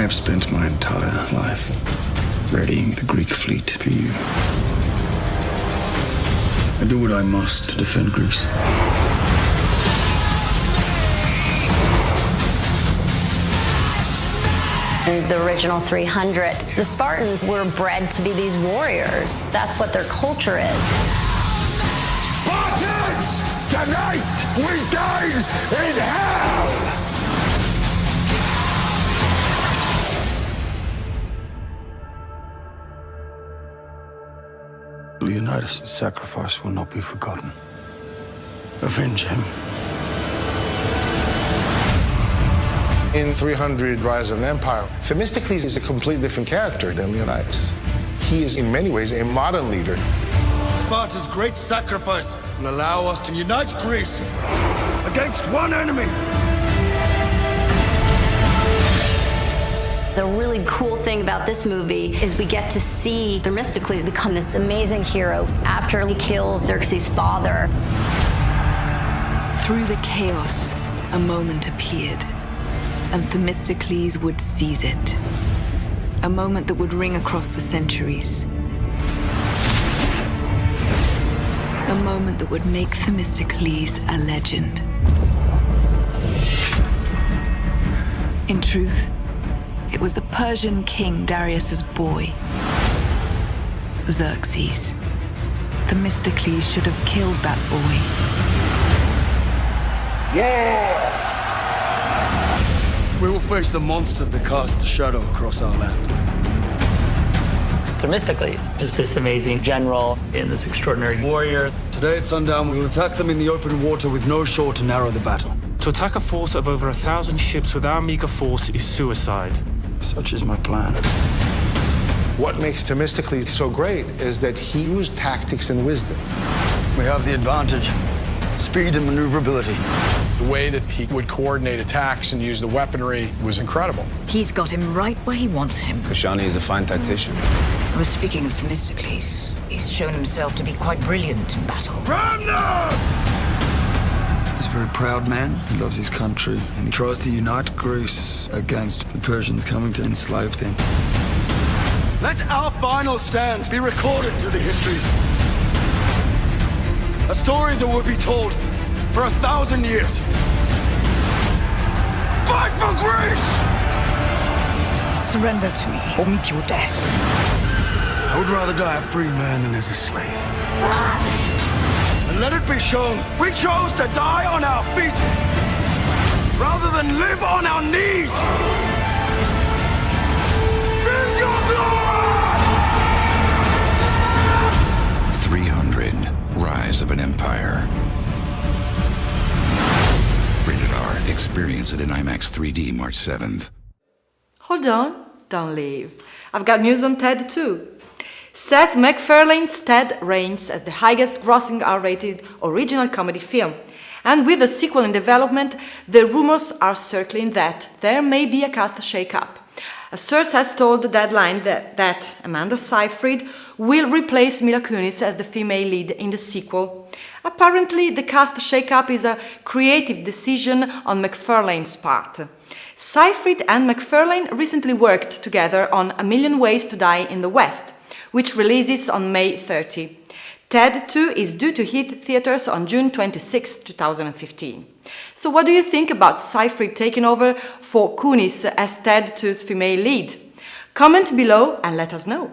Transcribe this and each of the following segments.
have spent my entire life readying the Greek fleet for you. I do what I must to defend Greece. In the original 300, the Spartans were bred to be these warriors. That's what their culture is. Spartans! Tonight we dine in hell! Leonidas' sacrifice will not be forgotten. Avenge him. In 300, Rise of an Empire, Themistocles is a completely different character than Leonidas. He is in many ways a modern leader. Sparta's great sacrifice will allow us to unite Greece against one enemy. The really cool thing about this movie is we get to see Themistocles become this amazing hero after he kills Xerxes' father. Through the chaos, a moment appeared, and Themistocles would seize it. A moment that would ring across the centuries. A moment that would make Themistocles a legend. In truth, it was the Persian king Darius's boy, Xerxes. Themistocles should have killed that boy. Yeah! We will face the monster that casts a shadow across our land. Themistocles is this amazing general and this extraordinary warrior. Today at sundown, we will attack them in the open water with no shore to narrow the battle. To attack a force of over 1,000 ships with our meager force is suicide. Such is my plan. What makes Themistocles so great is that he used tactics and wisdom. We have the advantage. Speed and maneuverability. The way that he would coordinate attacks and use the weaponry was incredible. He's got him right where he wants him. Kashani is a fine tactician. I was speaking of Themistocles. He's shown himself to be quite brilliant in battle. Ram them! He's a very proud man. He loves his country, and he tries to unite Greece against the Persians coming to enslave them. Let our final stand be recorded to the histories. A story that will be told for 1,000 years. Fight for Greece! Surrender to me, or meet your death. I would rather die a free man than as a slave. And let it be shown, we chose to die on our feet rather than live on our knees. Seize your glory! 300, Rise of an Empire. Rated R. Experience it in IMAX 3D March 7th. Hold on, don't leave. I've got news on Ted too. Seth MacFarlane's Ted reigns as the highest grossing R-rated original comedy film. And with a sequel in development, the rumors are circling that there may be a cast shake-up. A source has told the Deadline that Amanda Seyfried will replace Mila Kunis as the female lead in the sequel. Apparently, the cast shake-up is a creative decision on MacFarlane's part. Seyfried and MacFarlane recently worked together on A Million Ways to Die in the West, which releases on May 30. Ted 2 is due to hit theaters on June 26, 2015. So what do you think about Seyfried taking over for Kunis as Ted 2's female lead? Comment below and let us know.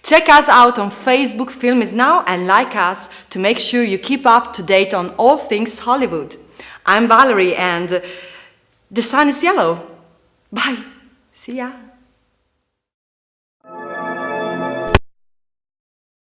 Check us out on Facebook Film Is Now and like us to make sure you keep up to date on all things Hollywood. I'm Valerie and the sun is yellow. Bye. See ya.